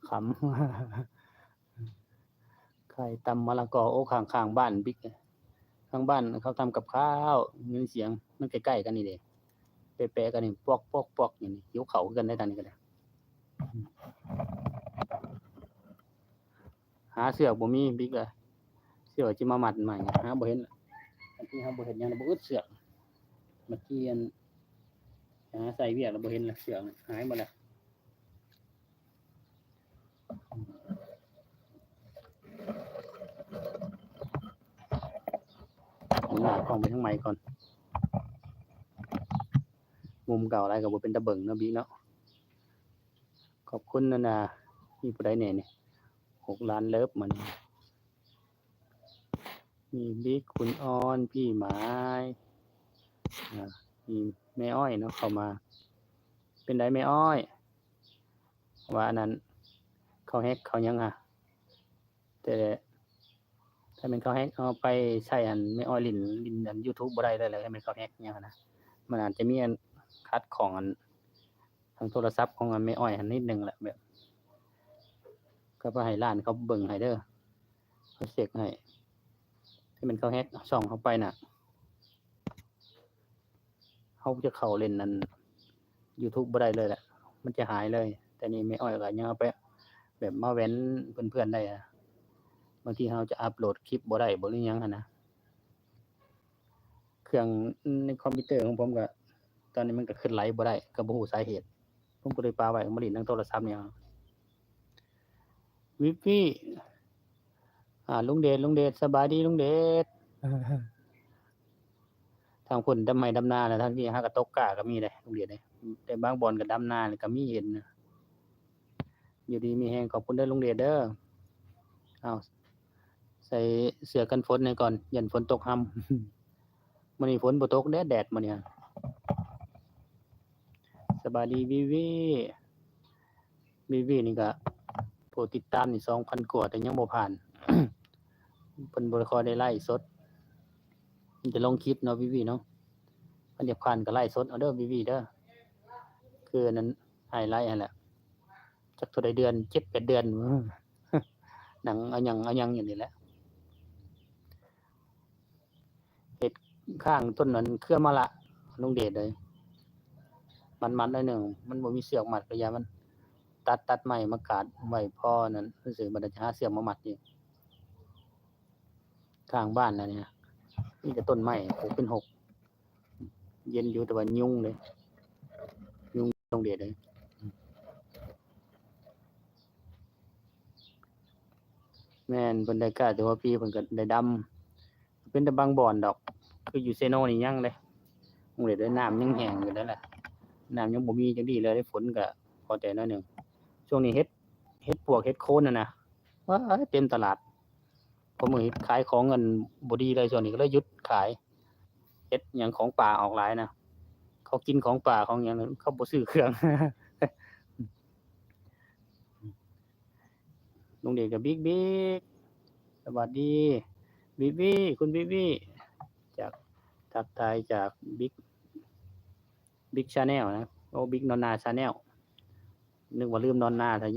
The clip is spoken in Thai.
ขำ ไข่ตำมะละกอโอ้ข้างๆบ้านบิ๊กข้างบ้านเขาทำกับข้าวมีเสียงมันใกล้ๆกันนี่เด้แปะๆกันนี่ปอกๆๆนี่หิวข้าวคือกันได้ทางนี้ก็ได้หาเสือกบ่มีบิ๊กเอ้ยเสือกสิมามัดใหม่หาบ่เห็นบางทีเฮาบ่เฮ็ดหยังบ่อึดเสือกเมื่อกี้หาใส่เวียกแล้วบ่เห็นแล้วเสือกหายหมดแล้วหน้ากล้องไปทางใหม่ก่อนมุมเก่าอะไรก็บ่เป็นตาเบิ่งเนาะบิ๊กเนาะขอบคุณนะนะมีผู้ใดแหน่นี่6ล้านเลิฟมันมีบิ๊กคุณออนพี่หมายมีแม่อ้อยเนาะเข้ามาเป็นไดแม่อ้อยว่าอันนั้นเขาแฮ็กเขายังแต่ถ้าแม่นเขาแฮ็กเอาไปใช้อันแม่อ้อยลิ้นอัน YouTube บ่ได้เลยแหละถ้าแม่นเขาแฮ็กอิหยังนะมันอาจจะมีอันขัดข้องอันทางโทรศัพท์ของอันแม่อ้อยหันนิดหนึ่งแหละแบบก็ไปให้ร้านเขาเบิ่งให้เด้อเขาเช็คให้ถ้าแม่นเขาแฮ็กช่องเขาไปน่ะเขาจะเข้าเล่นอัน YouTube บ่ได้เลยแหละมันจะหายเลยแต่นี่แม่อ้อยก็ยังเอาไปแบบมาแว้นเพื่อนๆได้บางทีเราจะอัปโหลดคลิปบ่ได้บ่หรือหยังหั้นนะเครื่องในคอมพิวเตอร์ของผมก็ตอนนี้มันก็ขึ้นไลฟ์บ่ได้ก็บ่ฮู้สาเหตุผมก็เลยปาไว้มาเล่นทางโทรศัพท์เนี่ยวิพี่ลุงเดชสบายดีลุงเดชทางพุ่นดำไห้ดำนาแล้วทางนี้หาก็ตกกาก็มีเด้ลุงเดชเด้แต่บางบ่อนก็ดำนานี่ก็มีเห็นอยู่ดีมีแรงขอบคุณเด้อลุงเดชเด้ออ้าวใส่เสื้อกันฝนให้ก่อนยันฝนตกห่ำมื้อนี้ฝนบ่ตกแดดมื้อนี้สบายดีวินี่ก็ผู้ติดตามนี่ 2,000 กว่าแต่ยังบ่ผ่าน เพิ่นบ่ค่อยได้ไลฟ์สดเพิ่นจะลงคลิปเนาะวิเนาะเพิ่นอยากผ่านก็ไลฟ์สดเอาเด้อวิเด้อคืออันนั้นไฮไลต์นั่นแหละจักเท่าใดเดือน 7-8 เดือน หนังเอาหยังอยู่นี่แหละเฮ็ดข้างต้นนั้นเครือมะระลุงเดชเอ้ยมัดๆหน่อยหนึ่งมันบ่มีเสือกมัดก็อย่ามันตัดไม้มากาดไว้พอนั่นซื่อๆบัดนี้จะหาเสือกมามัดอีกข้างบ้านน่ะเนี่ยมีแต่ต้นไม้ปลูกเป็นหกเย็นอยู่แต่ว่ายุงเลยยุงลุงเดชเอ้ยแม่นเพิ่นได้กล้าแต่ว่าปีเพิ่นก็ได้ดำเป็นแต่บางบ่อนดอกคืออยู่เซโนนี่ยังเลยลุงเดชเอ้ยน้ำยังแห้งอยู่นั่นแหละน้ำยังบ่มีจังดีเลยฝนก็พอแต่น้อยหนึ่งช่วงนี้เฮ็ดปวกเฮ็ดโคนน่ะนะว้ายเต็มตลาดผมก็เฮ็ดขายของกันบ่ดีเลยช่วงนี้ก็เลยหยุดขายเฮ็ดหยังของป่าออกหลายนะเขากินของป่าของหยังนั้นเขาบ่ซื้อเครื่อง ลุงเดชก็บิ๊กสวัสดีบิ๊กคุณบิ๊กจากทักทายจากบิ๊ก Channel นะโอ้บิ๊กนอนนา Channel นึกว่าลืมนอนนาซะ